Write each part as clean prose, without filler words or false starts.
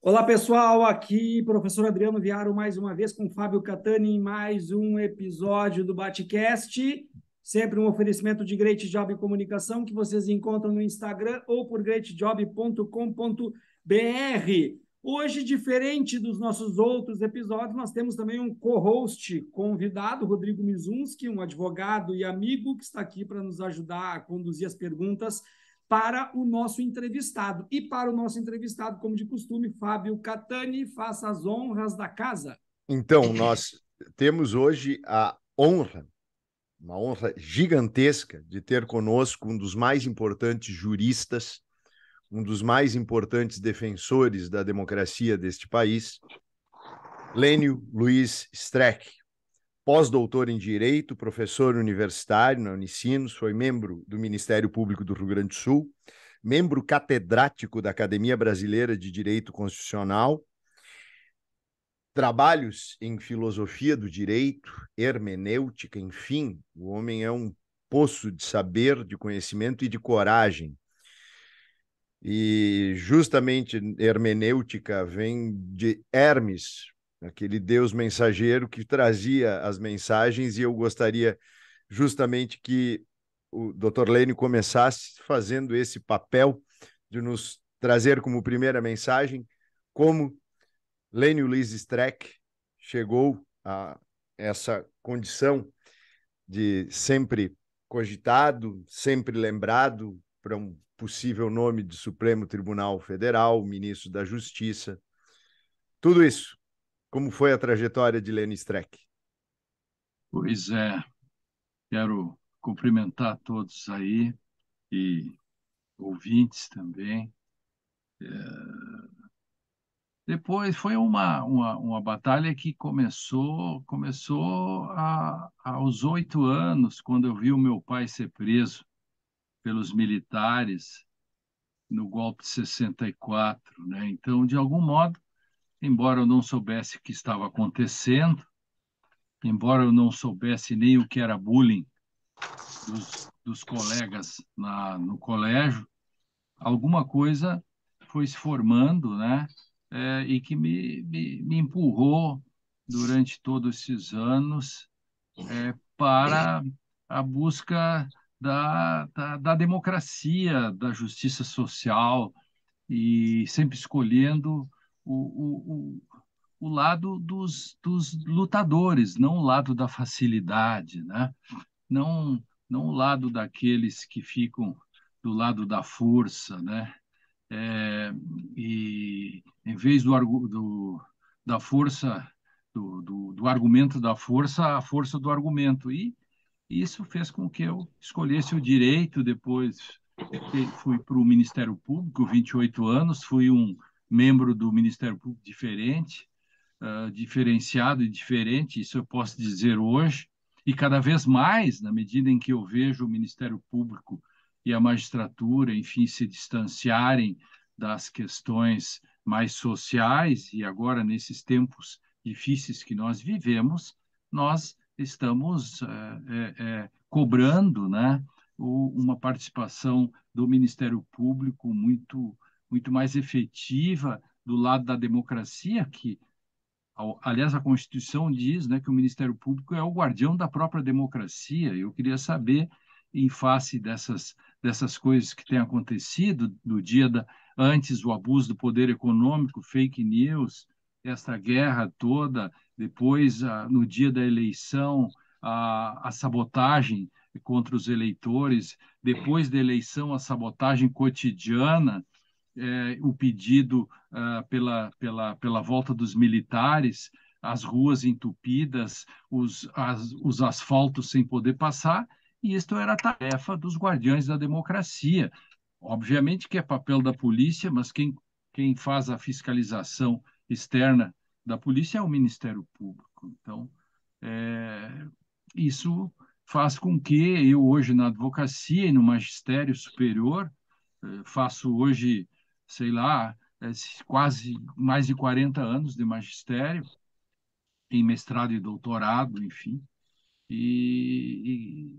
Olá, pessoal. Aqui, professor Adriano Viaro, mais uma vez com Fábio Catani em mais um episódio do Batcast. Sempre um oferecimento de Great Job Comunicação que vocês encontram no Instagram ou por greatjob.com.br. Hoje, diferente dos nossos outros episódios, nós temos também um co-host convidado, Rodrigo Mizunski, um advogado e amigo que está aqui para nos ajudar a conduzir as perguntas para o nosso entrevistado. E para o nosso entrevistado, como de costume, Fábio Catani, faça as honras da casa. Então, nós temos hoje uma honra gigantesca de ter conosco um dos mais importantes juristas, um dos mais importantes defensores da democracia deste país, Lênio Luiz Streck, pós-doutor em Direito, professor universitário na Unicinos, foi membro do Ministério Público do Rio Grande do Sul, membro catedrático da Academia Brasileira de Direito Constitucional, trabalhos em filosofia do direito, hermenêutica, enfim, o homem é um poço de saber, de conhecimento e de coragem. E justamente hermenêutica vem de Hermes, aquele deus mensageiro que trazia as mensagens, e eu gostaria justamente que o Dr. Lênio começasse fazendo esse papel de nos trazer como primeira mensagem como Lênio Luiz Streck chegou a essa condição de sempre cogitado, sempre lembrado para um possível nome de Supremo Tribunal Federal, ministro da Justiça. Tudo isso. Como foi a trajetória de Lênio Streck? Pois é, quero cumprimentar todos aí e ouvintes também. Depois foi uma batalha que começou aos 8 anos, quando eu vi o meu pai ser preso pelos militares no golpe de 64, né? Então, de algum modo, embora eu não soubesse o que estava acontecendo, embora eu não soubesse nem o que era bullying dos colegas no colégio, alguma coisa foi se formando, né? E que me empurrou durante todos esses anos para a busca da democracia, da justiça social, e sempre escolhendo o lado dos lutadores, não o lado da facilidade, né? Não, não o lado daqueles que ficam do lado da força, né? É, e em vez da força, do argumento da força, a força do argumento. E isso fez com que eu escolhesse o direito. Depois fui para o Ministério Público, 28 anos, fui um membro do Ministério Público diferente, diferenciado e diferente, isso eu posso dizer hoje, e cada vez mais, na medida em que eu vejo o Ministério Público e a magistratura, enfim, se distanciarem das questões mais sociais, e agora, nesses tempos difíceis que nós vivemos, nós estamos cobrando, né, uma participação do Ministério Público muito mais efetiva do lado da democracia, que aliás, a Constituição diz, né, que o Ministério Público é o guardião da própria democracia. Eu queria saber, em face dessas coisas que têm acontecido, no antes o abuso do poder econômico, fake news, essa guerra toda, depois, no dia da eleição, a sabotagem contra os eleitores, depois da eleição, a sabotagem cotidiana, o pedido pela volta dos militares, as ruas entupidas, os asfaltos sem poder passar, e isto era a tarefa dos guardiões da democracia. Obviamente que é papel da polícia, mas quem faz a fiscalização externa da polícia é o Ministério Público. Então, isso faz com que eu, hoje, na advocacia e no magistério superior, faço hoje, sei lá, quase mais de 40 anos de magistério, em mestrado e doutorado, enfim, e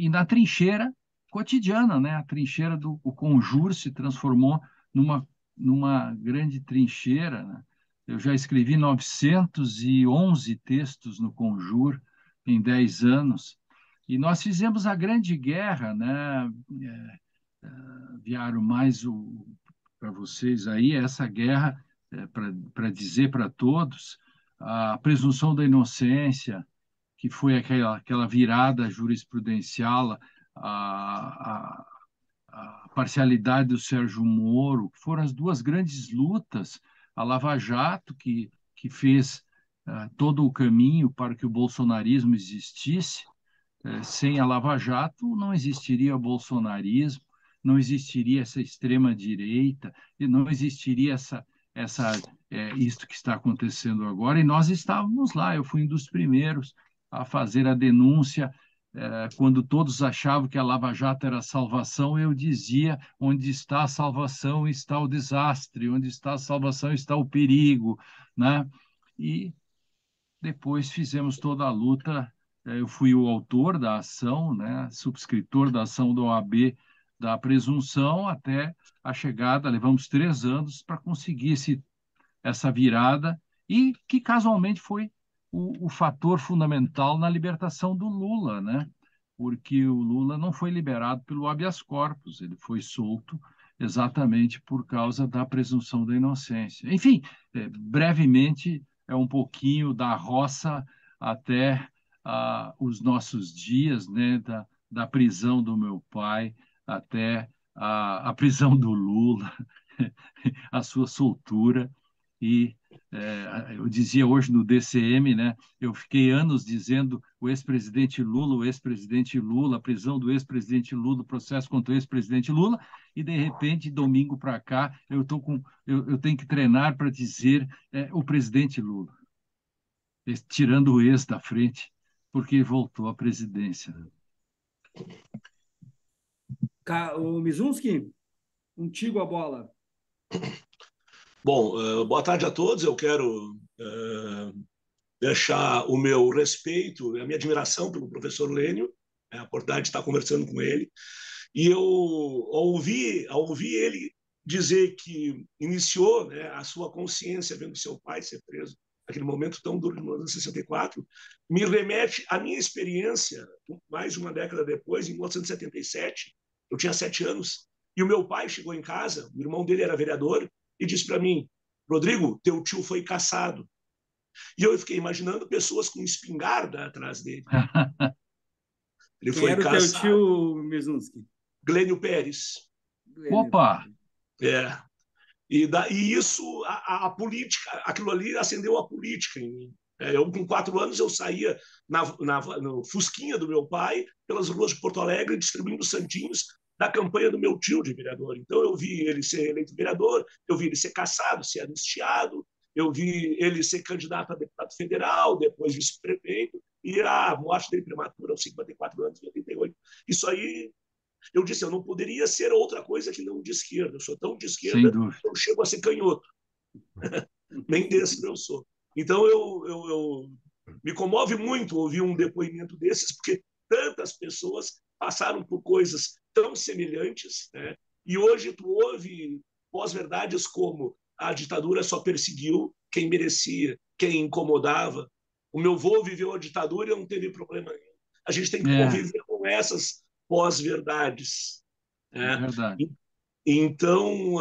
na trincheira cotidiana, né? A trincheira o Conjur se transformou numa grande trincheira, né? Eu já escrevi 911 textos no Conjur em 10 anos, e nós fizemos a Grande Guerra, né? Enviaram mais para vocês aí essa guerra, para dizer para todos, a presunção da inocência, que foi aquela virada jurisprudencial, a, a parcialidade do Sérgio Moro, que foram as duas grandes lutas, a Lava Jato, que fez todo o caminho para que o bolsonarismo existisse. Sem a Lava Jato não existiria o bolsonarismo, não existiria essa extrema-direita, e não existiria isto que está acontecendo agora, e nós estávamos lá, eu fui um dos primeiros a fazer a denúncia. Quando todos achavam que a Lava Jato era a salvação, eu dizia: onde está a salvação está o desastre, onde está a salvação está o perigo, né? E depois fizemos toda a luta. Eu fui o autor da ação, né? Subscritor da ação da OAB da presunção até a chegada. Levamos 3 anos para conseguir essa virada, e que casualmente foi o fator fundamental na libertação do Lula, né? Porque o Lula não foi liberado pelo habeas corpus, ele foi solto exatamente por causa da presunção da inocência. Enfim, brevemente, é um pouquinho da roça até os nossos dias, né? Da prisão do meu pai até a prisão do Lula, a sua soltura. E eu dizia hoje no DCM, né? Eu fiquei anos dizendo o ex-presidente Lula, a prisão do ex-presidente Lula, o processo contra o ex-presidente Lula, e de repente, domingo para cá, eu tenho que treinar para dizer o presidente Lula, tirando o ex da frente, porque voltou à presidência. O Mizunski, contigo a bola. Bom, boa tarde a todos. Eu quero deixar o meu respeito e a minha admiração pelo professor Lênio, a oportunidade de estar conversando com ele. E eu, ao ouvir ele dizer que iniciou, né, a sua consciência vendo seu pai ser preso, naquele momento tão duro de 1964, me remete à minha experiência, mais de uma década depois, em 1977. Eu tinha 7 anos, e o meu pai chegou em casa, o irmão dele era vereador, e disse para mim: Rodrigo, teu tio foi caçado. E eu fiquei imaginando pessoas com espingarda atrás dele. Ele foi era caçado. O teu tio, Mizunski? Glênio Pérez. Opa! E isso, a política, aquilo ali acendeu a política em mim. Eu, com 4 anos, eu saía no fusquinha do meu pai, pelas ruas de Porto Alegre, distribuindo santinhos da campanha do meu tio de vereador. Então, eu vi ele ser eleito vereador, eu vi ele ser cassado, ser anistiado, eu vi ele ser candidato a deputado federal, depois vice-prefeito, e a morte dele prematura aos 54 anos, em 88. Isso aí, eu disse, eu não poderia ser outra coisa que não de esquerda. Eu sou tão de esquerda que eu chego a ser canhoto. Nem desse eu sou. Então, eu me comove muito ouvir um depoimento desses, porque tantas pessoas passaram por coisas tão semelhantes, né? E hoje tu ouve pós-verdades como a ditadura só perseguiu quem merecia, quem incomodava. O meu avô viveu a ditadura e não teve problema nenhum. A gente tem que conviver com essas pós-verdades. É verdade. Então,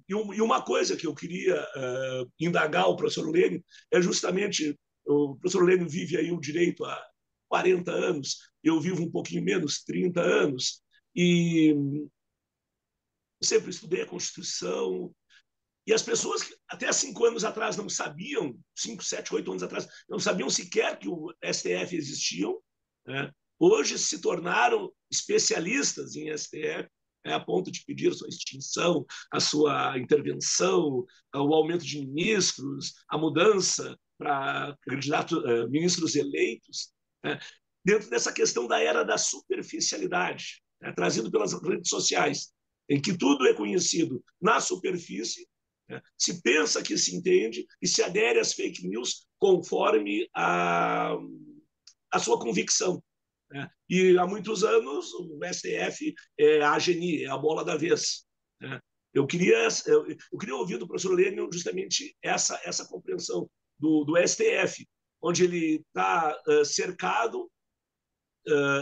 e uma coisa que eu queria indagar o professor Lênio é justamente, o professor Lênio vive aí o direito há 40 anos, eu vivo um pouquinho menos, 30 anos, e eu sempre estudei a Constituição, e as pessoas que até 5 anos atrás não sabiam, 5, 7, 8 anos atrás, não sabiam sequer que o STF existiam, né? Hoje se tornaram especialistas em STF, a ponto de pedir a sua extinção, a sua intervenção, o aumento de ministros, a mudança para ministros eleitos, né? Dentro dessa questão da era da superficialidade, né? Trazido pelas redes sociais, em que tudo é conhecido na superfície, né? Se pensa que se entende e se adere às fake news conforme a sua convicção. né? E há muitos anos o STF é a AGNI, é a bola da vez, né? Eu queria ouvir do professor Lênin justamente essa compreensão do STF, onde ele está cercado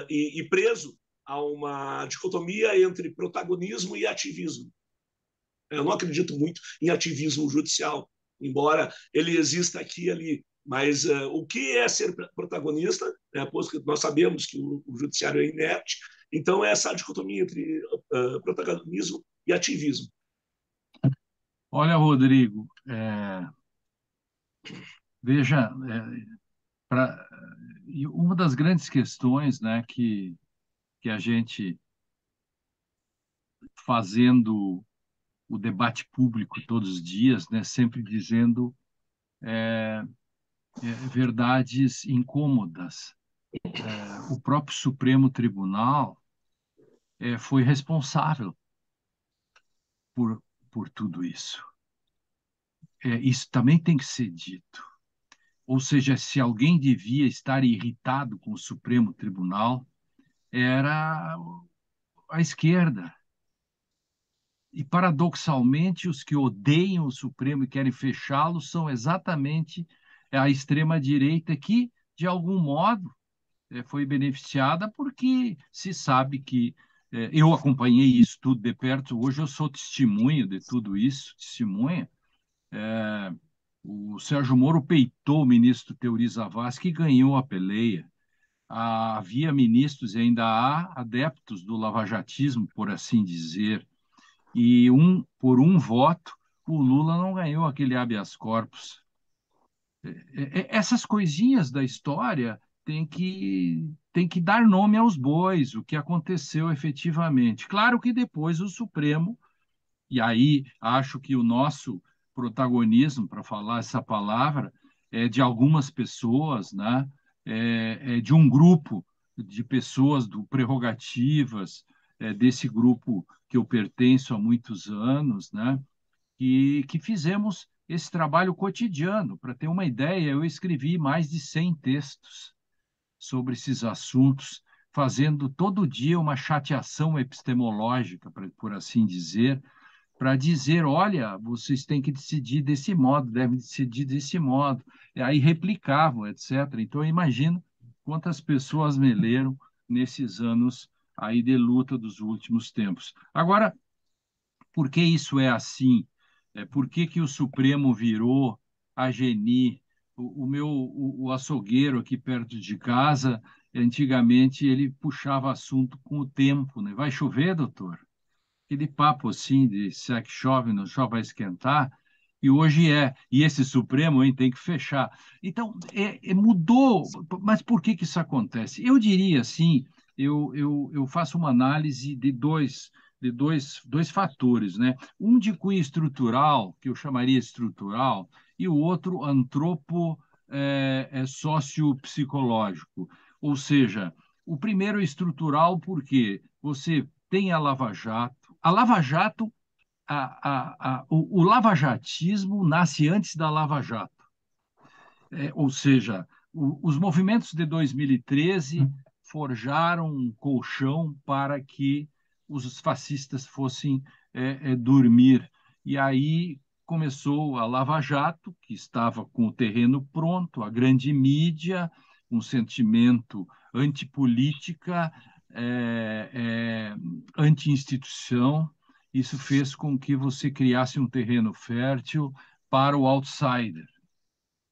e preso a uma dicotomia entre protagonismo e ativismo. Eu não acredito muito em ativismo judicial, embora ele exista aqui e ali. Mas o que é ser protagonista, né? Pois que nós sabemos que o judiciário é inerte, então é essa dicotomia entre protagonismo e ativismo. Olha, Rodrigo, veja, uma das grandes questões, né, que a gente, fazendo o debate público todos os dias, né, sempre dizendo verdades incômodas. O próprio Supremo Tribunal foi responsável por tudo isso. Isso também tem que ser dito. Ou seja, se alguém devia estar irritado com o Supremo Tribunal, era a esquerda. E, paradoxalmente, os que odeiam o Supremo e querem fechá-lo são exatamente a extrema-direita que, de algum modo, foi beneficiada porque se sabe que eu acompanhei isso tudo de perto. Hoje eu sou testemunha de tudo isso, testemunha. O Sérgio Moro peitou o ministro Teori Zavascki, que ganhou a peleia. Havia ministros e ainda há adeptos do lavajatismo, por assim dizer, e por um voto, o Lula não ganhou aquele habeas corpus. Essas coisinhas da história tem que dar nome aos bois, o que aconteceu efetivamente. Claro que depois o Supremo, e aí acho que o nosso protagonismo, para falar essa palavra, é de algumas pessoas, né? De um grupo de pessoas do prerrogativas, desse grupo que eu pertenço há muitos anos, né? Que fizemos esse trabalho cotidiano. Para ter uma ideia, eu escrevi mais de 100 textos sobre esses assuntos, fazendo todo dia uma chateação epistemológica, por assim dizer, para dizer, olha, vocês têm que decidir desse modo, devem decidir desse modo. E aí replicavam, etc. Então, eu imagino quantas pessoas me leram nesses anos aí de luta dos últimos tempos. Agora, por que isso é assim? Por que o Supremo virou a Geni? O açougueiro aqui perto de casa, antigamente ele puxava assunto com o tempo, né? Vai chover, doutor? Aquele papo assim de se é que chove, não chove, vai esquentar. E hoje e esse Supremo, hein, tem que fechar. Então, mudou, mas por que isso acontece? Eu diria assim, eu faço uma análise de dois fatores, né? Um de cunho estrutural, que eu chamaria estrutural, e o outro sociopsicológico. Ou seja, o primeiro é estrutural porque você tem a Lava Jato. A Lava Jato, o lavajatismo nasce antes da Lava Jato. Ou seja, os movimentos de 2013 forjaram um colchão para que os fascistas fossem dormir. E aí começou a Lava Jato, que estava com o terreno pronto, a grande mídia, um sentimento antipolítica, anti-instituição. Isso fez com que você criasse um terreno fértil para o outsider.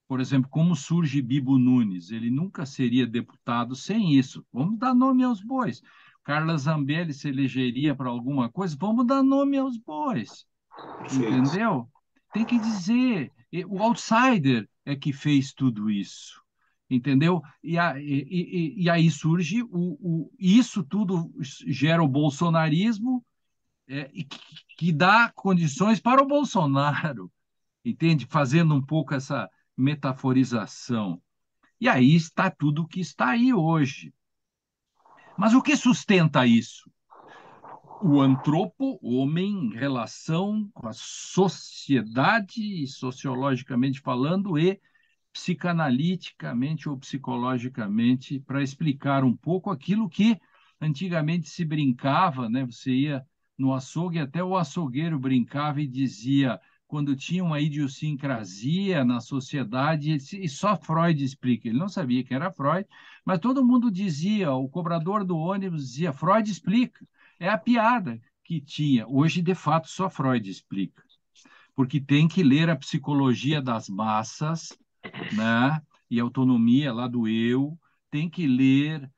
Por exemplo, como surge Bibo Nunes? Ele nunca seria deputado sem isso. Vamos dar nome aos bois. Carla Zambelli se elegeria para alguma coisa? Vamos dar nome aos bois. Entendeu? Tem que dizer. O outsider é que fez tudo isso. Entendeu? E aí surge isso tudo gera o bolsonarismo, que dá condições para o Bolsonaro, entende? Fazendo um pouco essa metaforização. E aí está tudo que está aí hoje. Mas o que sustenta isso? O antropo, o homem em relação com a sociedade, sociologicamente falando, e psicanaliticamente ou psicologicamente para explicar um pouco aquilo que antigamente se brincava, né? Você ia no açougue, até o açougueiro brincava e dizia, quando tinha uma idiosincrasia na sociedade, e só Freud explica. Ele não sabia que era Freud, mas todo mundo dizia, o cobrador do ônibus dizia, Freud explica. É a piada que tinha. Hoje, de fato, só Freud explica. Porque tem que ler a psicologia das massas, né? E autonomia lá do eu, tem que ler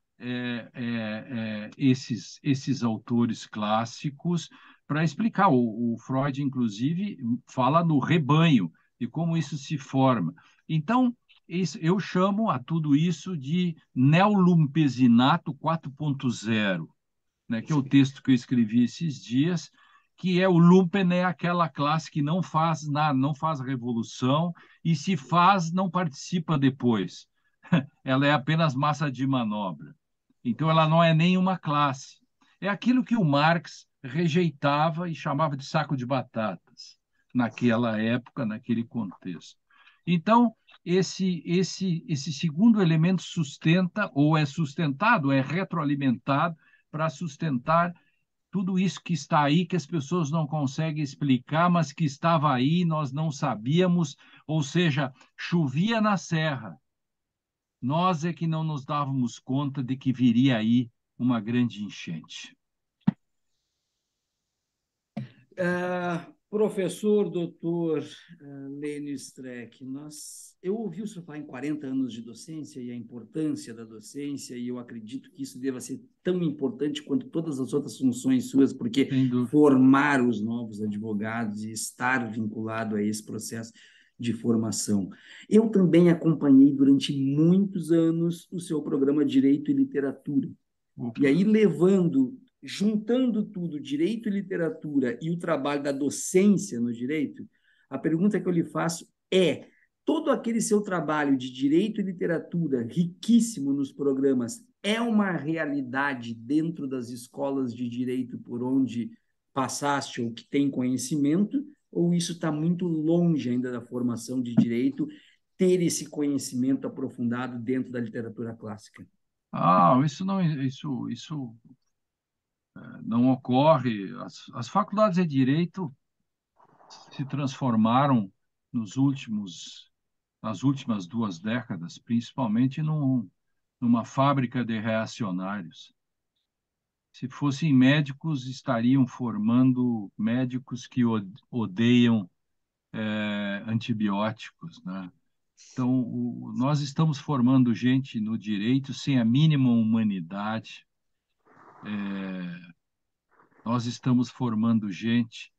esses autores clássicos para explicar. O Freud, inclusive, fala no rebanho e como isso se forma. Então, eu chamo a tudo isso de neolumpesinato 4.0, né, que é o texto que eu escrevi esses dias, que é o lumpen é aquela classe que não faz nada, não faz revolução, e se faz, não participa depois. Ela é apenas massa de manobra. Então, ela não é nenhuma classe. É aquilo que o Marx rejeitava e chamava de saco de batatas, naquela época, naquele contexto. Então, esse segundo elemento sustenta, ou é sustentado, é retroalimentado para sustentar tudo isso que está aí, que as pessoas não conseguem explicar, mas que estava aí, nós não sabíamos, ou seja, chovia na serra. Nós é que não nos dávamos conta de que viria aí uma grande enchente. Professor doutor Lênio Streck, eu ouvi o senhor falar em 40 anos de docência e a importância da docência, e eu acredito que isso deva ser tão importante quanto todas as outras funções suas, porque formar os novos advogados e estar vinculado a esse processo de formação. Eu também acompanhei durante muitos anos o seu programa Direito e Literatura. E aí juntando tudo, direito e literatura e o trabalho da docência no direito, a pergunta que eu lhe faço é: todo aquele seu trabalho de direito e literatura, riquíssimo nos programas, é uma realidade dentro das escolas de direito por onde passaste ou que tem conhecimento, ou isso está muito longe ainda da formação de direito, ter esse conhecimento aprofundado dentro da literatura clássica? Isso não ocorre. As faculdades de direito se transformaram nas últimas 2 décadas, principalmente numa fábrica de reacionários. Se fossem médicos, estariam formando médicos que odeiam antibióticos, né? Então, nós estamos formando gente no direito sem a mínima humanidade. Nós estamos formando gente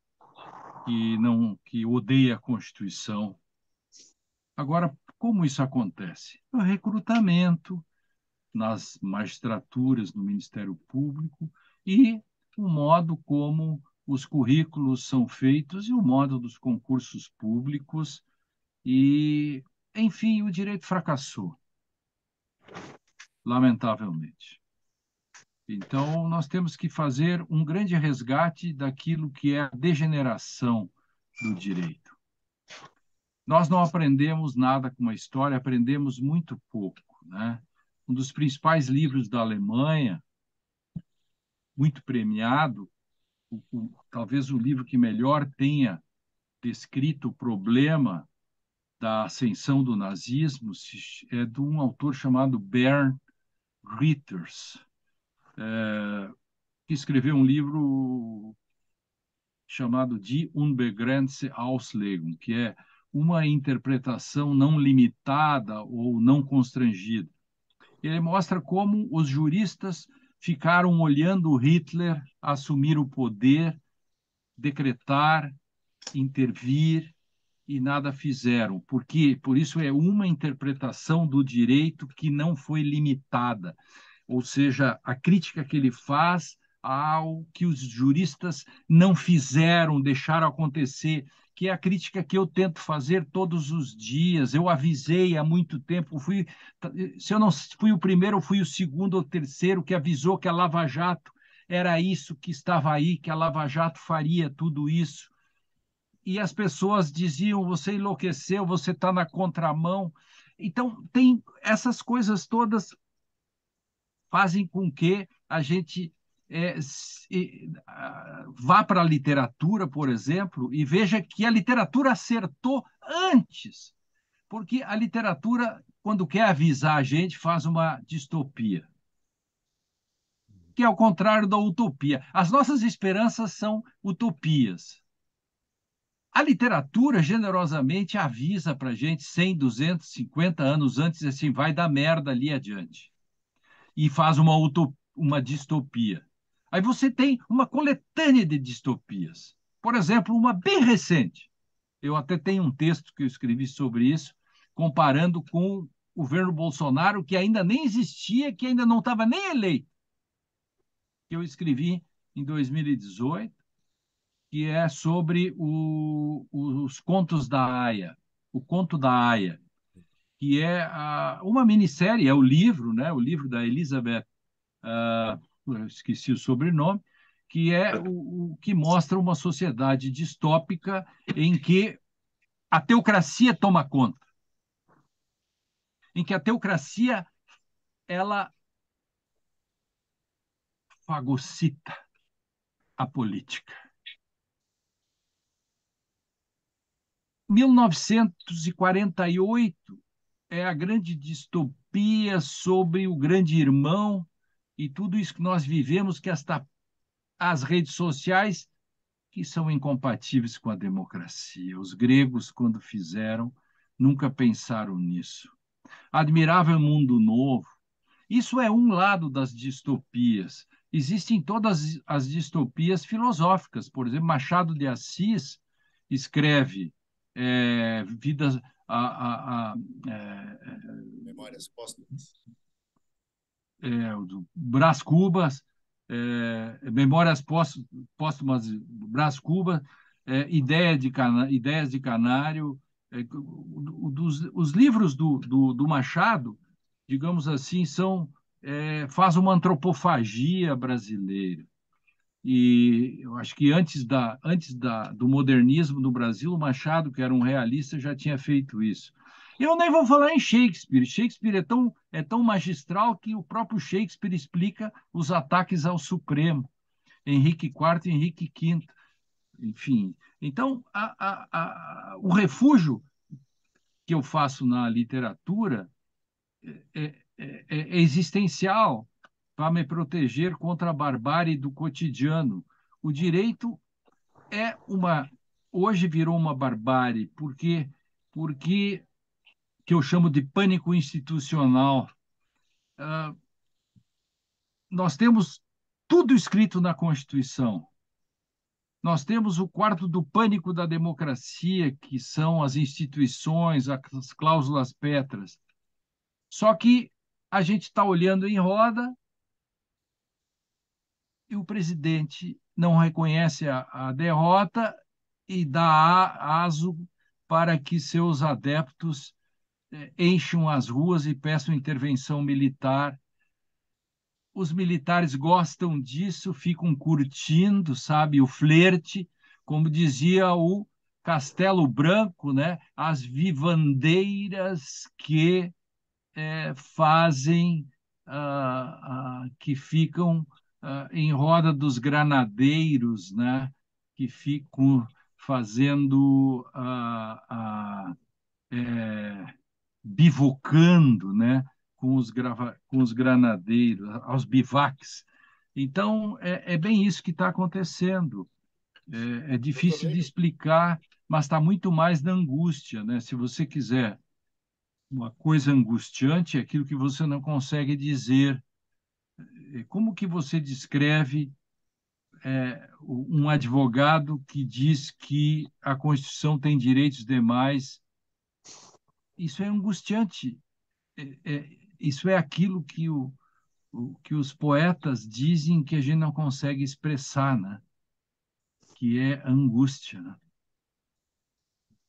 que odeia a Constituição. Agora, como isso acontece? O recrutamento nas magistraturas, no Ministério Público, e o modo como os currículos são feitos e o modo dos concursos públicos. E, enfim, o direito fracassou, lamentavelmente. Então, nós temos que fazer um grande resgate daquilo que é a degeneração do direito. Nós não aprendemos nada com a história, aprendemos muito pouco, né? Um dos principais livros da Alemanha, muito premiado, talvez o livro que melhor tenha descrito o problema da ascensão do nazismo, é de um autor chamado Bernd Ritters, que escreveu um livro chamado Die unbegrenzte Auslegung, que é uma interpretação não limitada ou não constrangida. Ele mostra como os juristas ficaram olhando Hitler assumir o poder, decretar, intervir, e nada fizeram. Por isso é uma interpretação do direito que não foi limitada. Ou seja, a crítica que ele faz ao que os juristas não fizeram, deixaram acontecer, que é a crítica que eu tento fazer todos os dias. Eu avisei há muito tempo, se eu não fui o primeiro, eu fui o segundo ou terceiro que avisou que a Lava Jato era isso que estava aí, que a Lava Jato faria tudo isso. E as pessoas diziam: você enlouqueceu, você está na contramão. Então, tem essas coisas todas fazem com que a gente vá para a literatura, por exemplo, e veja que a literatura acertou antes, porque a literatura, quando quer avisar a gente, faz uma distopia, que é ao contrário da utopia. As nossas esperanças são utopias. A literatura generosamente avisa para a gente 100, 250 anos antes, assim, vai dar merda ali adiante. E faz uma distopia. Aí você tem uma coletânea de distopias. Por exemplo, uma bem recente. Eu até tenho um texto que eu escrevi sobre isso, comparando com o governo Bolsonaro, que ainda nem existia, que ainda não estava nem eleito. Que eu escrevi em 2018, que é sobre os contos da Aya, o conto da Aya, que é uma minissérie, é o livro, né? O livro da Elizabeth, eu esqueci o sobrenome, que é o que mostra uma sociedade distópica em que a teocracia toma conta, em que a teocracia ela fagocita a política. 1948 é a grande distopia sobre o grande irmão e tudo isso que nós vivemos, que as redes sociais, que são incompatíveis com a democracia. Os gregos, quando fizeram, nunca pensaram nisso. Admirável Mundo Novo. Isso é um lado das distopias. Existem todas as distopias filosóficas. Por exemplo, Machado de Assis escreve vidas. Memórias Póstumas. Brás Cubas, Memórias Póstumas Brás Cubas, Ideias de Canário. Os livros do Machado, digamos assim, faz uma antropofagia brasileira. E eu acho que antes do modernismo no Brasil, o Machado, que era um realista, já tinha feito isso. Eu nem vou falar em Shakespeare. Shakespeare é tão magistral que o próprio Shakespeare explica os ataques ao Supremo, Henrique IV e Henrique V. Enfim, então, o refúgio que eu faço na literatura é existencial para me proteger contra a barbárie do cotidiano. O direito hoje virou uma barbárie, porque que eu chamo de pânico institucional. Nós temos tudo escrito na Constituição. Nós temos o quarto do pânico da democracia, que são as instituições, as cláusulas pétreas. Só que a gente está olhando em roda e o presidente não reconhece a derrota e dá aso para que seus adeptos encham as ruas e peçam intervenção militar. Os militares gostam disso, ficam curtindo, sabe, o flerte, como dizia o Castelo Branco, né? As vivandeiras que fazem, que ficam em roda dos granadeiros, né? Que ficam fazendo, bivocando, né? Com os granadeiros, aos bivaques. Então, é bem isso que está acontecendo. É difícil de explicar, mas está muito mais na angústia, né? Se você quiser uma coisa angustiante, é aquilo que você não consegue dizer. Como que você descreve um advogado que diz que a Constituição tem direitos demais? Isso é angustiante. Isso é aquilo que os poetas dizem que a gente não consegue expressar, né? Que é angústia, né?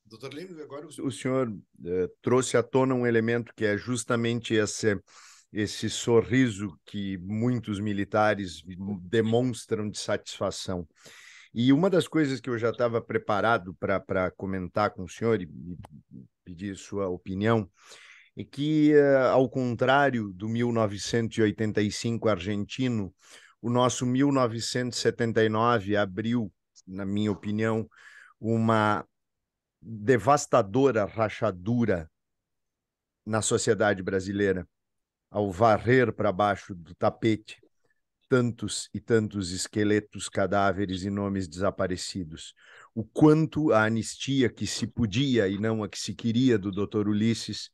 Doutor Lemos, agora o senhor trouxe à tona um elemento que é justamente esse sorriso que muitos militares demonstram de satisfação. E uma das coisas que eu já estava preparado para comentar com o senhor e pedir sua opinião e que, ao contrário do 1985 argentino, o nosso 1979 abriu, na minha opinião, uma devastadora rachadura na sociedade brasileira, ao varrer para baixo do tapete tantos e tantos esqueletos, cadáveres e nomes desaparecidos. O quanto a anistia que se podia e não a que se queria do Dr. Ulisses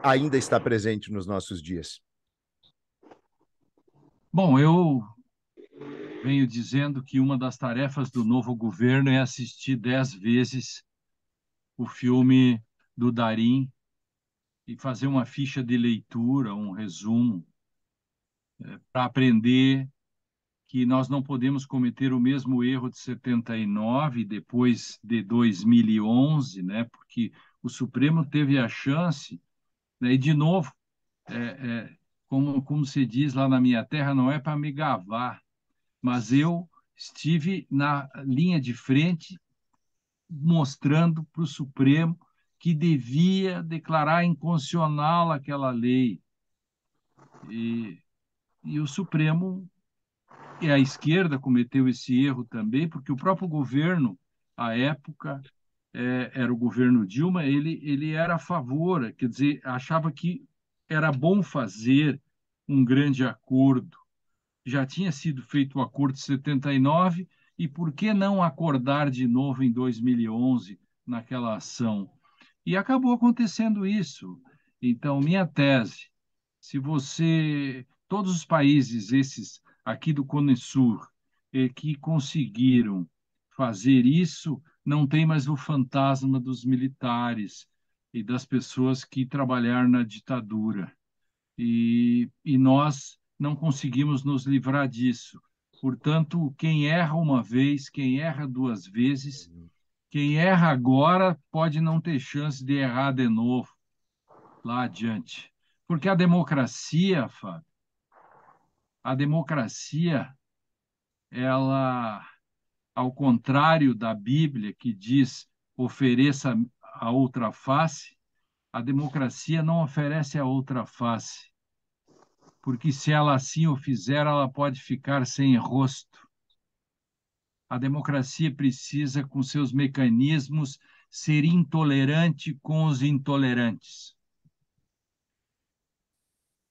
ainda está presente nos nossos dias. Bom, eu venho dizendo que uma das tarefas do novo governo é assistir 10 vezes o filme do Darín e fazer uma ficha de leitura, um resumo, para aprender que nós não podemos cometer o mesmo erro de 79, depois de 2011, né? Porque o Supremo teve a chance, né? E, de novo, como se diz lá na minha terra, não é para me gabar, mas eu estive na linha de frente mostrando para o Supremo que devia declarar inconstitucional aquela lei. E o Supremo e a esquerda cometeu esse erro também, porque o próprio governo, à época, era o governo Dilma, ele era a favor, quer dizer, achava que era bom fazer um grande acordo. Já tinha sido feito o acordo de 79, e por que não acordar de novo em 2011 naquela ação? E acabou acontecendo isso. Então, minha tese, se você, todos os países esses aqui do Cone Sur, que conseguiram fazer isso, não tem mais o fantasma dos militares e das pessoas que trabalharam na ditadura. E nós não conseguimos nos livrar disso. Portanto, quem erra uma vez, quem erra duas vezes, quem erra agora pode não ter chance de errar de novo lá adiante. Porque a democracia, Fábio, a democracia, ela, ao contrário da Bíblia, que diz ofereça a outra face, a democracia não oferece a outra face, porque se ela assim o fizer, ela pode ficar sem rosto. A democracia precisa, com seus mecanismos, ser intolerante com os intolerantes.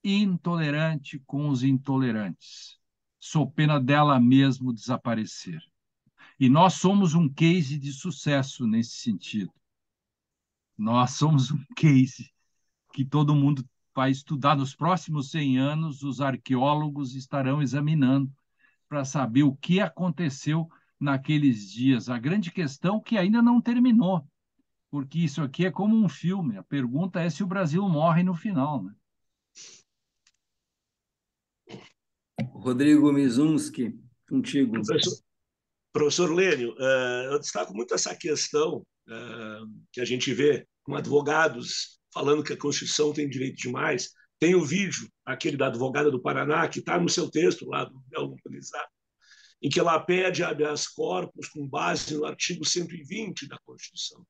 Intolerante com os intolerantes, sob pena dela mesmo desaparecer. E nós somos um case de sucesso nesse sentido. Nós somos um case que todo mundo vai estudar. Nos próximos 100 anos, os arqueólogos estarão examinando para saber o que aconteceu naqueles dias. A grande questão que ainda não terminou, porque isso aqui é como um filme. A pergunta é se o Brasil morre no final, né? Rodrigo Mizunski, contigo. Professor Lênio, eu destaco muito essa questão que a gente vê com advogados falando que a Constituição tem direito demais. Tem o vídeo, aquele da advogada do Paraná, que está no seu texto lá do Belo Localizado, em que ela pede habeas corpus com base no artigo 120 da Constituição.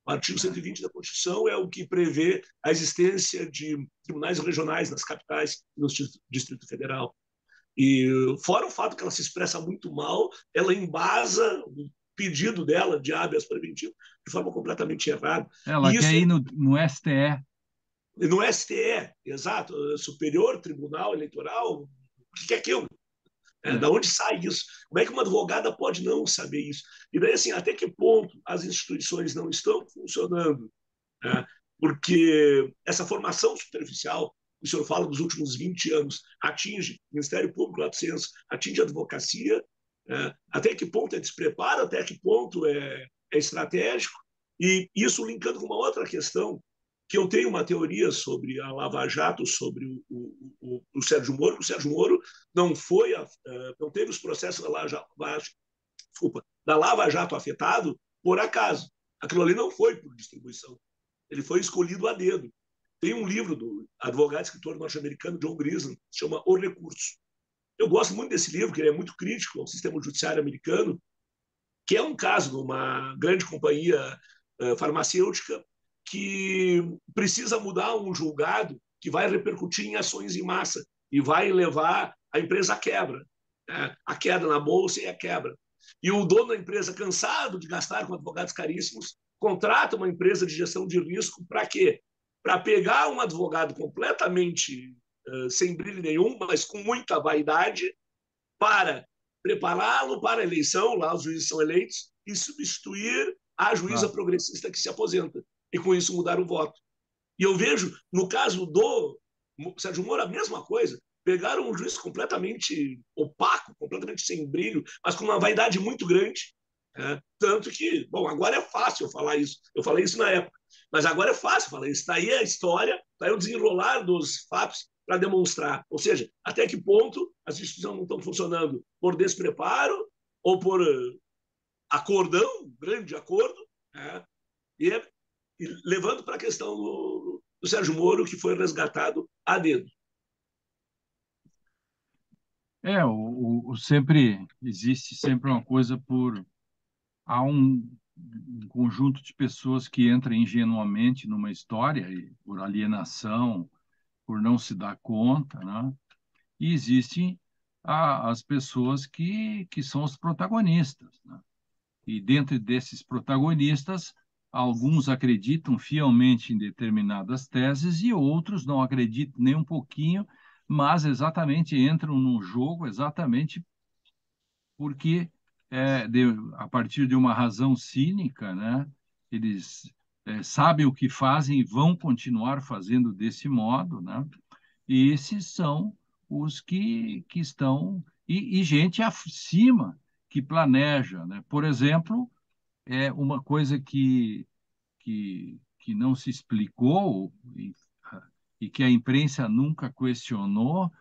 O artigo 120 da Constituição é o que prevê a existência de tribunais regionais nas capitais e no Distrito Federal. E fora o fato que ela se expressa muito mal, ela embasa o pedido dela de habeas preventivo de forma completamente errada. Ela quer ir no STE. No STE, exato, Superior Tribunal Eleitoral, o que é aquilo? Da onde sai isso? Como é que uma advogada pode não saber isso? E daí, assim, até que ponto as instituições não estão funcionando? Né? Porque essa formação superficial, o senhor fala dos últimos 20 anos, atinge o Ministério Público, lato sensu, atinge a advocacia, até que ponto é despreparo, até que ponto é estratégico, e isso linkando com uma outra questão, que eu tenho uma teoria sobre a Lava Jato, sobre o Sérgio Moro. O Sérgio Moro não teve os processos da Lava Jato afetado por acaso. Aquilo ali não foi por distribuição. Ele foi escolhido a dedo. Tem um livro do advogado e escritor norte-americano John Grisham, que se chama O Recurso. Eu gosto muito desse livro, porque ele é muito crítico ao sistema judiciário americano, que é um caso de uma grande companhia farmacêutica que precisa mudar um julgado que vai repercutir em ações em massa e vai levar a empresa à quebra, né? A queda na bolsa e a quebra. E o dono da empresa, cansado de gastar com advogados caríssimos, contrata uma empresa de gestão de risco para quê? Para pegar um advogado completamente sem brilho nenhum, mas com muita vaidade, para prepará-lo para a eleição, lá os juízes são eleitos, e substituir a juíza progressista que se aposenta, e com isso mudar o voto. E eu vejo, no caso do Sérgio Moro, a mesma coisa. Pegaram um juiz completamente opaco, completamente sem brilho, mas com uma vaidade muito grande. Né? Tanto que, bom, agora é fácil falar isso. Eu falei isso na época, mas agora é fácil falar isso. Está aí a história, está aí o desenrolar dos fatos para demonstrar. Ou seja, até que ponto as instituições não estão funcionando por despreparo ou por acordão, grande acordo, né? e levando para a questão do Sérgio Moro, que foi resgatado a dedo. Sempre existe sempre uma coisa há um conjunto de pessoas que entram ingenuamente numa história por alienação, por não se dar conta, né? E existem as pessoas que são os protagonistas, né? E dentro desses protagonistas, alguns acreditam fielmente em determinadas teses e outros não acreditam nem um pouquinho, mas exatamente entram no jogo exatamente porque a partir de uma razão cínica, né, eles sabem o que fazem e vão continuar fazendo desse modo, né? E esses são os que estão e gente acima que planeja, né? Por exemplo, uma coisa que não se explicou e que a imprensa nunca questionou,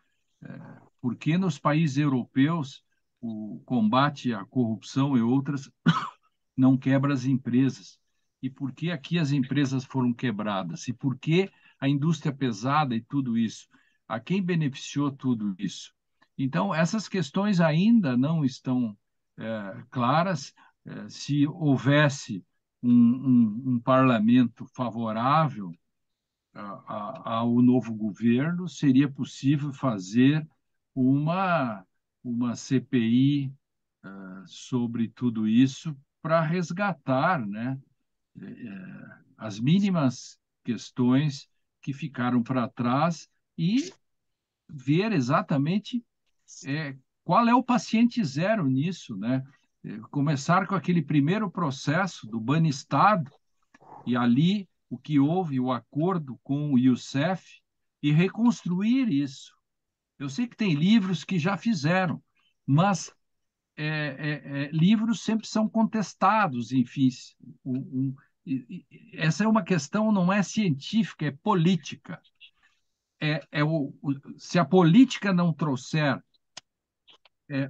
porque nos países europeus o combate à corrupção e outras não quebra as empresas. E por que aqui as empresas foram quebradas? E por que a indústria pesada e tudo isso? A quem beneficiou tudo isso? Então, essas questões ainda não estão claras. Se houvesse um parlamento favorável ao novo governo, seria possível fazer uma CPI sobre tudo isso para resgatar, né, as mínimas questões que ficaram para trás e ver exatamente qual é o paciente zero nisso, né? Começar com aquele primeiro processo do Banestado e ali o que houve, o acordo com o Youssef, e reconstruir isso. Eu sei que tem livros que já fizeram, mas livros sempre são contestados, enfim. Essa é uma questão, não é científica, é política. Se a política não trouxer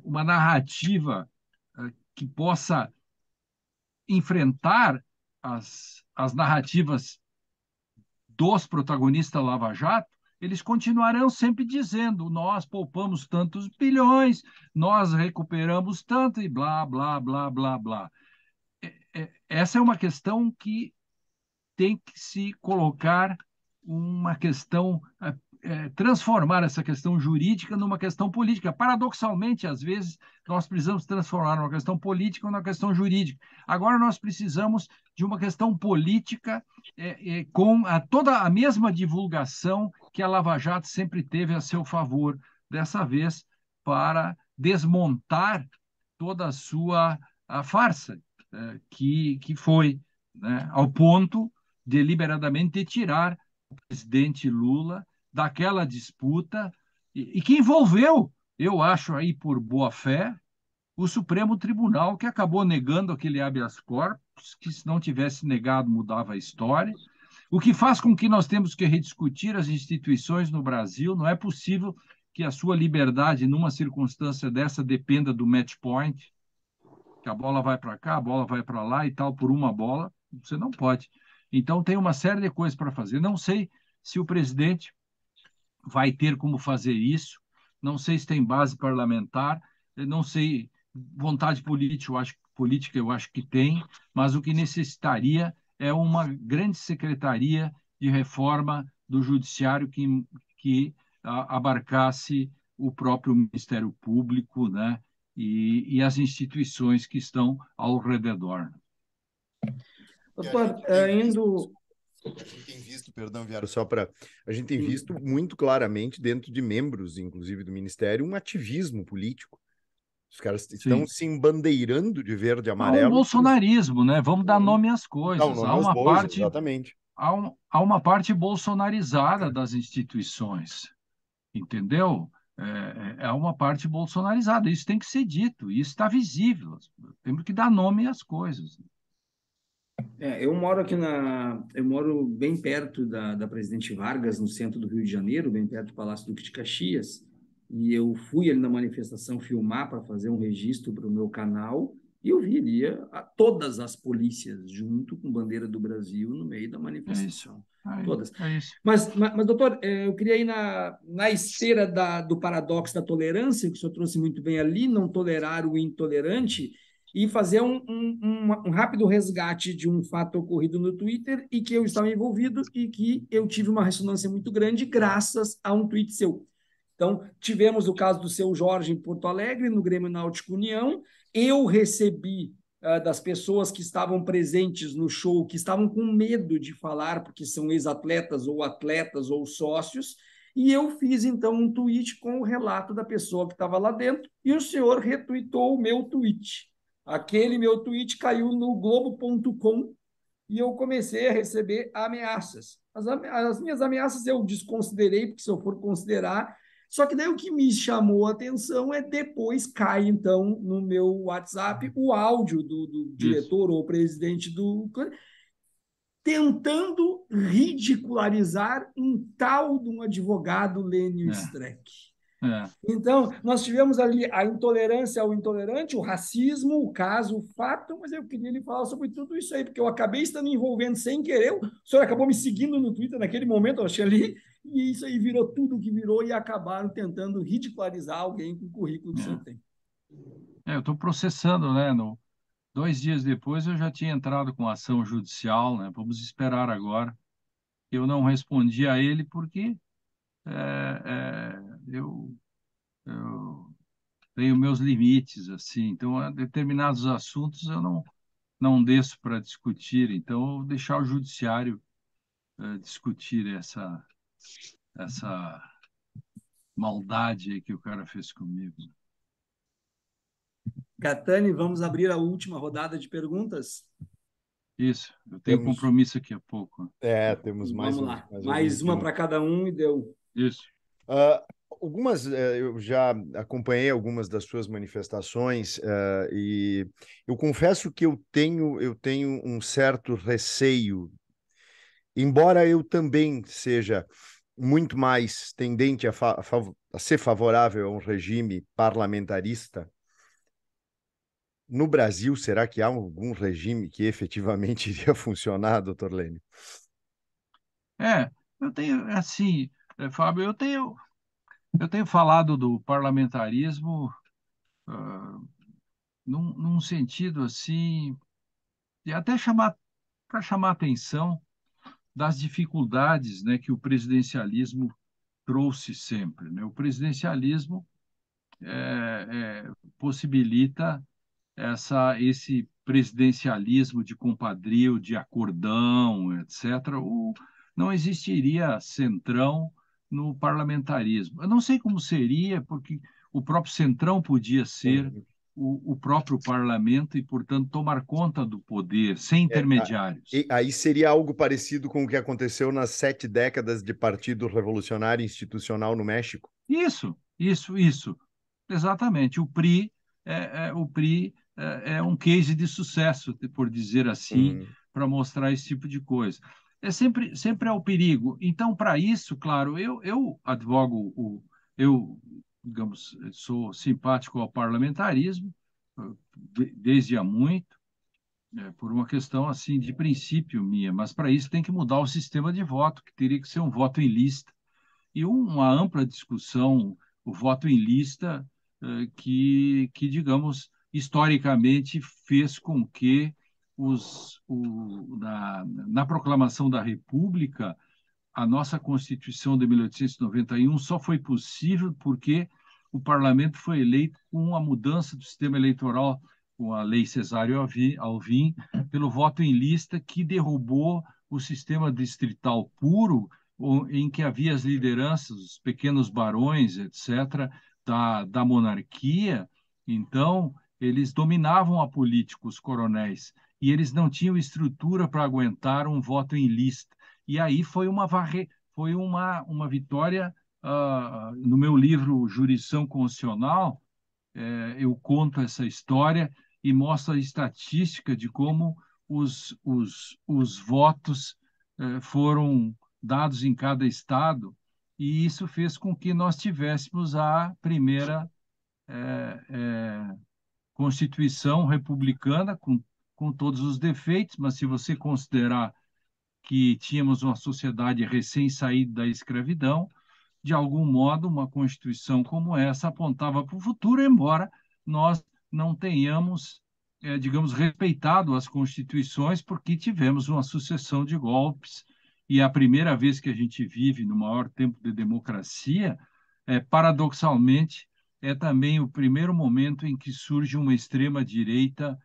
uma narrativa que possa enfrentar as narrativas dos protagonistas Lava Jato, eles continuarão sempre dizendo: nós poupamos tantos bilhões, nós recuperamos tanto e blá, blá, blá, blá, blá. Essa é uma questão que tem que se colocar uma questão, transformar essa questão jurídica numa questão política. Paradoxalmente, às vezes, nós precisamos transformar uma questão política numa questão jurídica. Agora, nós precisamos de uma questão política com toda a mesma divulgação que a Lava Jato sempre teve a seu favor, dessa vez para desmontar toda a sua farsa que foi, né, ao ponto deliberadamente de tirar o presidente Lula daquela disputa e que envolveu, eu acho aí por boa fé, o Supremo Tribunal, que acabou negando aquele habeas corpus, que se não tivesse negado mudava a história, o que faz com que nós temos que rediscutir as instituições no Brasil. Não é possível que a sua liberdade numa circunstância dessa dependa do match point, que a bola vai para cá, a bola vai para lá e tal, por uma bola, você não pode. Então, tem uma série de coisas para fazer. Não sei se o presidente vai ter como fazer isso, não sei se tem base parlamentar, não sei, vontade política eu acho que tem, mas o que necessitaria é uma grande secretaria de reforma do judiciário que abarcasse o próprio Ministério Público, né, e as instituições que estão ao redor. Doutor, a gente tem visto, perdão, Viário, só para. A gente tem visto muito claramente, dentro de membros, inclusive do Ministério, um ativismo político. Os caras estão se embandeirando de verde e Há amarelo. um bolsonarismo, né? Vamos dar nome às coisas. Não, nome aos bois, exatamente. Há uma parte bolsonarizada das instituições, entendeu? É uma parte bolsonarizada. Isso tem que ser dito, isso está visível. Temos que dar nome às coisas. eu moro eu moro bem perto da Presidente Vargas, no centro do Rio de Janeiro, bem perto do Palácio Duque de Caxias, e eu fui ali na manifestação filmar para fazer um registro para o meu canal, e eu vi ali todas as polícias junto com bandeira do Brasil no meio da manifestação. Todas. É isso. Mas, doutor, eu queria ir na esteira do paradoxo da tolerância, que o senhor trouxe muito bem ali, não tolerar o intolerante, e fazer um rápido resgate de um fato ocorrido no Twitter e que eu estava envolvido e que eu tive uma ressonância muito grande graças a um tweet seu. Então, tivemos o caso do seu Jorge em Porto Alegre, no Grêmio Náutico União. Eu recebi das pessoas que estavam presentes no show, que estavam com medo de falar, porque são ex-atletas ou sócios, e eu fiz, então, um tweet com o relato da pessoa que estava lá dentro, e o senhor retweetou o meu tweet. Aquele meu tweet caiu no Globo.com e eu comecei a receber ameaças. As minhas ameaças eu desconsiderei, porque se eu for considerar... Só que daí o que me chamou a atenção é depois cai, então, no meu WhatsApp, o áudio do diretor ou presidente tentando ridicularizar um tal de um advogado, Lênio Streck. Então, nós tivemos ali a intolerância ao intolerante, o racismo, o caso, o fato, mas eu queria lhe falar sobre tudo isso aí, porque eu acabei estando envolvendo sem querer, o senhor acabou me seguindo no Twitter naquele momento, eu achei ali, e isso aí virou tudo o que virou e acabaram tentando ridicularizar alguém com o currículo que o senhor tem. Eu estou processando, né? 2 dias depois eu já tinha entrado com ação judicial, né? Vamos esperar agora. Eu não respondi a ele porque eu tenho meus limites, assim. Então, a determinados assuntos eu não desço para discutir. Então, eu vou deixar o judiciário discutir essa maldade aí que o cara fez comigo. Catani, vamos abrir a última rodada de perguntas? Isso, eu tenho compromisso aqui a pouco. Temos mais vamos lá. Mais uma para cada um e deu. Isso. Eu já acompanhei algumas das suas manifestações e eu confesso que eu tenho um certo receio, embora eu também seja muito mais tendente a ser favorável a um regime parlamentarista. No Brasil, será que há algum regime que efetivamente iria funcionar, doutor Lênio? Eu tenho, assim, Fábio, eu tenho falado do parlamentarismo num sentido assim, de até para chamar a atenção das dificuldades, né, que o presidencialismo trouxe sempre, né? O presidencialismo possibilita esse presidencialismo de compadrio, de acordão, etc. Não existiria centrão no parlamentarismo. Eu não sei como seria, porque o próprio centrão podia ser o próprio parlamento e, portanto, tomar conta do poder, sem intermediários. Aí seria algo parecido com o que aconteceu nas 7 décadas de Partido Revolucionário Institucional no México? Isso. Exatamente. O PRI é um case de sucesso, por dizer assim, para mostrar esse tipo de coisa. Sempre é o perigo. Então, para isso, claro, eu advogo, digamos, sou simpático ao parlamentarismo desde há muito, por uma questão assim de princípio minha, mas para isso tem que mudar o sistema de voto, que teria que ser um voto em lista. E uma ampla discussão, o voto em lista, que digamos, historicamente fez com que na proclamação da República, a nossa Constituição de 1891 só foi possível porque o parlamento foi eleito com a mudança do sistema eleitoral, com a Lei Cesário Alvim, pelo voto em lista, que derrubou o sistema distrital puro, em que havia as lideranças, os pequenos barões, etc., da monarquia. Então, eles dominavam a política, os coronéis, e eles não tinham estrutura para aguentar um voto em lista. E aí foi uma vitória. No meu livro Jurisdição Constitucional, eu conto essa história e mostro a estatística de como os votos foram dados em cada estado, e isso fez com que nós tivéssemos a primeira Constituição republicana, com todos os defeitos, mas se você considerar que tínhamos uma sociedade recém-saída da escravidão, de algum modo, uma Constituição como essa apontava para o futuro, embora nós não tenhamos, digamos, respeitado as constituições, porque tivemos uma sucessão de golpes, e é a primeira vez que a gente vive no maior tempo de democracia, paradoxalmente, é também o primeiro momento em que surge uma extrema-direita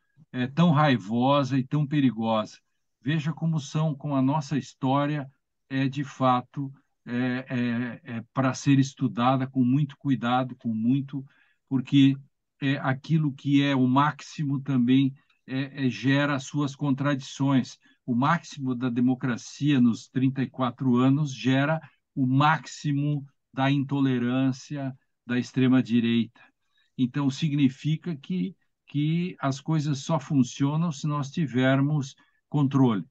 tão raivosa e tão perigosa. Veja como a nossa história é, de fato, para ser estudada com muito cuidado, porque aquilo que é o máximo também gera suas contradições. O máximo da democracia nos 34 anos gera o máximo da intolerância da extrema-direita. Então, significa que as coisas só funcionam se nós tivermos controle,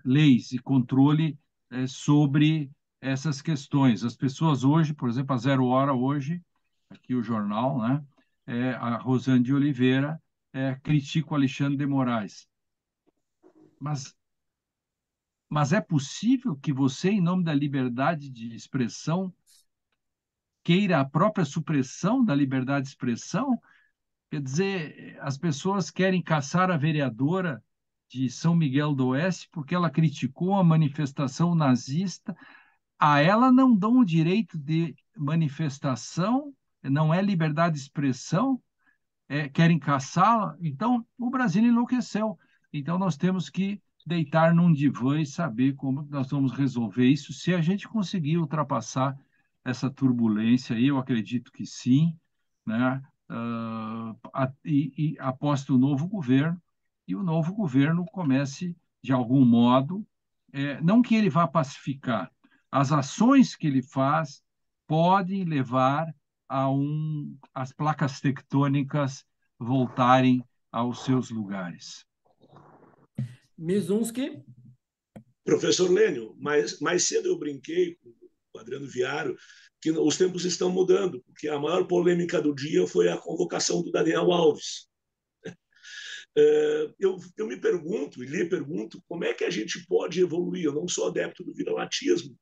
leis e controle sobre essas questões. As pessoas hoje, por exemplo, a Zero Hora hoje, aqui o jornal, né? A Rosane de Oliveira critica o Alexandre de Moraes. Mas é possível que você, em nome da liberdade de expressão, queira a própria supressão da liberdade de expressão? Quer dizer, as pessoas querem caçar a vereadora de São Miguel do Oeste porque ela criticou a manifestação nazista. A ela não dão o direito de manifestação, não é liberdade de expressão, querem caçá-la. Então, o Brasil enlouqueceu. Então, nós temos que deitar num divã e saber como nós vamos resolver isso, se a gente conseguir ultrapassar essa turbulência. Eu acredito que sim, né? E aposto o novo governo, e o novo governo comece, de algum modo, não que ele vá pacificar, as ações que ele faz podem levar as placas tectônicas voltarem aos seus lugares. Mizunski? Professor Lênio, mais cedo eu brinquei com o Adriano Viaro que os tempos estão mudando, porque a maior polêmica do dia foi a convocação do Daniel Alves. Eu me pergunto, e lhe pergunto, como é que a gente pode evoluir? Eu não sou adepto do viralatismo,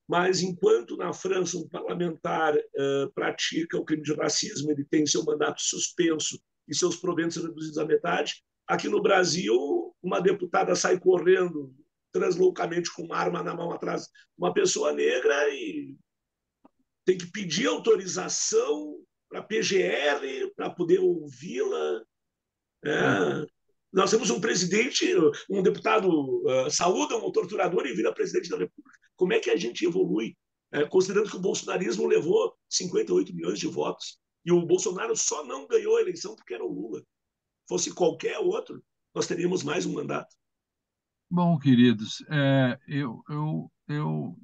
mas enquanto na França um parlamentar pratica o crime de racismo, ele tem seu mandato suspenso e seus proventos reduzidos à metade, aqui no Brasil, uma deputada sai correndo transloucamente com uma arma na mão atrás de uma pessoa negra e tem que pedir autorização para a PGR para poder ouvi-la. Nós temos um presidente, um deputado saúda um torturador e vira presidente da República. Como é que a gente evolui, considerando que o bolsonarismo levou 58 milhões de votos e o Bolsonaro só não ganhou a eleição porque era o Lula? Fosse qualquer outro, nós teríamos mais um mandato. Bom, queridos, eu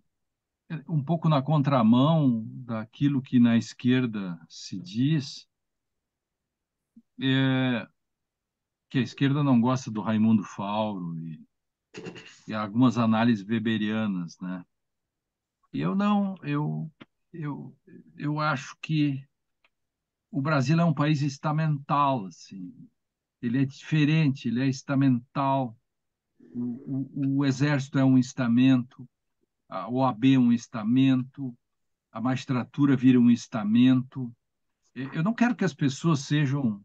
um pouco na contramão daquilo que na esquerda se diz, que a esquerda não gosta do Raimundo Fauro e algumas análises weberianas, né? E eu acho que o Brasil é um país estamental, assim. Ele é diferente, ele é estamental. O Exército é um estamento, a OAB é um estamento, a magistratura vira um estamento. Eu não quero que as pessoas sejam,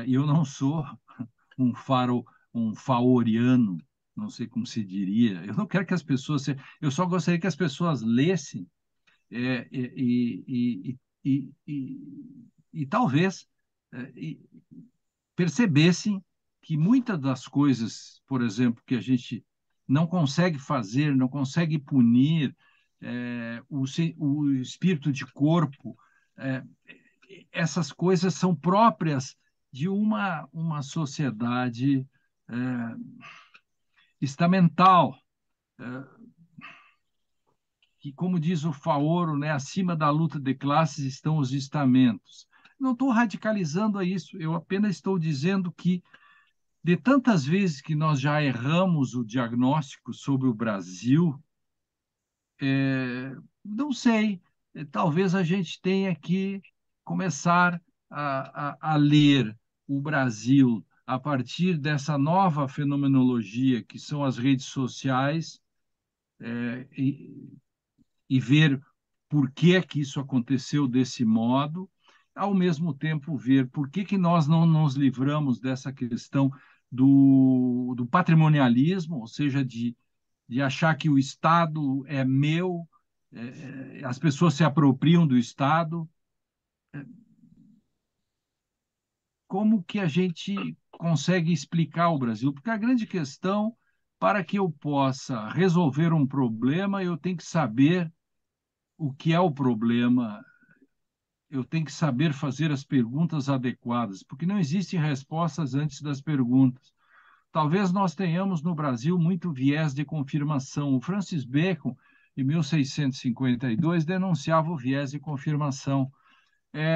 e eu não sou um faoriano, não sei como se diria. Eu não quero que as pessoas... Eu só gostaria que as pessoas lessem e talvez percebessem que muitas das coisas, por exemplo, que a gente não consegue fazer, não consegue punir, o espírito de corpo, essas coisas são próprias de uma sociedade estamental, que, como diz o Faoro, né, acima da luta de classes estão os estamentos. Não estou radicalizando a isso, eu apenas estou dizendo que, de tantas vezes que nós já erramos o diagnóstico sobre o Brasil, não sei, talvez a gente tenha que começar a ler o Brasil a partir dessa nova fenomenologia que são as redes sociais, e ver por que é que isso aconteceu desse modo, ao mesmo tempo ver por que nós não nos livramos dessa questão do patrimonialismo, ou seja, de achar que o Estado é meu, as pessoas se apropriam do Estado. Como que a gente consegue explicar o Brasil? Porque a grande questão, para que eu possa resolver um problema, eu tenho que saber o que é o problema, eu tenho que saber fazer as perguntas adequadas, porque não existem respostas antes das perguntas. Talvez nós tenhamos no Brasil muito viés de confirmação. O Francis Bacon, em 1652, denunciava o viés de confirmação.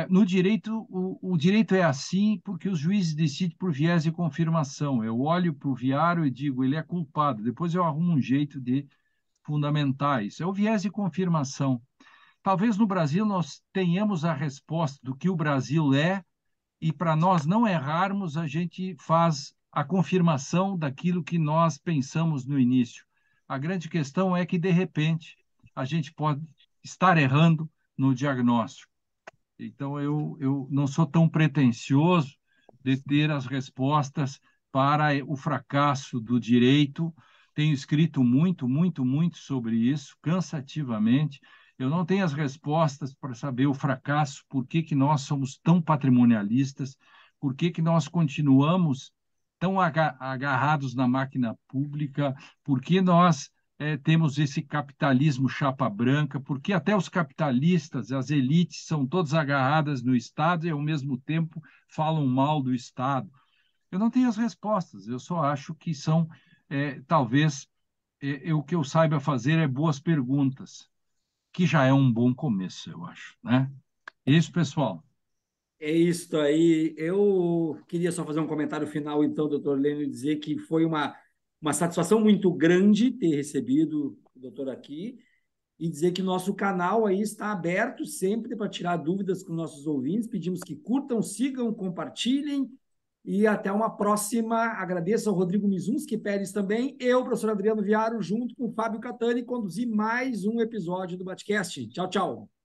No direito, o direito é assim porque os juízes decidem por viés de confirmação. Eu olho para o viário e digo, ele é culpado. Depois eu arrumo um jeito de fundamentar isso. É o viés de confirmação. Talvez no Brasil nós tenhamos a resposta do que o Brasil é, e para nós não errarmos, a gente faz a confirmação daquilo que nós pensamos no início. A grande questão é que, de repente, a gente pode estar errando no diagnóstico. Então, eu não sou tão pretensioso de ter as respostas para o fracasso do direito. Tenho escrito muito, muito, muito sobre isso, cansativamente. Eu não tenho as respostas para saber o fracasso, por que nós somos tão patrimonialistas, por que nós continuamos tão agarrados na máquina pública, por que nós temos esse capitalismo chapa branca, porque até os capitalistas, as elites, são todas agarradas no Estado e, ao mesmo tempo, falam mal do Estado. Eu não tenho as respostas, eu só acho que são, talvez, o que eu saiba fazer é boas perguntas, que já é um bom começo, eu acho, né? Isso, pessoal. É isso aí. Eu queria só fazer um comentário final, então, doutor Lênio, e dizer que foi uma satisfação muito grande ter recebido o doutor aqui e dizer que nosso canal aí está aberto sempre para tirar dúvidas com nossos ouvintes. Pedimos que curtam, sigam, compartilhem e até uma próxima. Agradeço ao Rodrigo Mizunski Pérez também. Eu, professor Adriano Viaro, junto com o Fábio Catani, conduzi mais um episódio do Batcast. Tchau, tchau.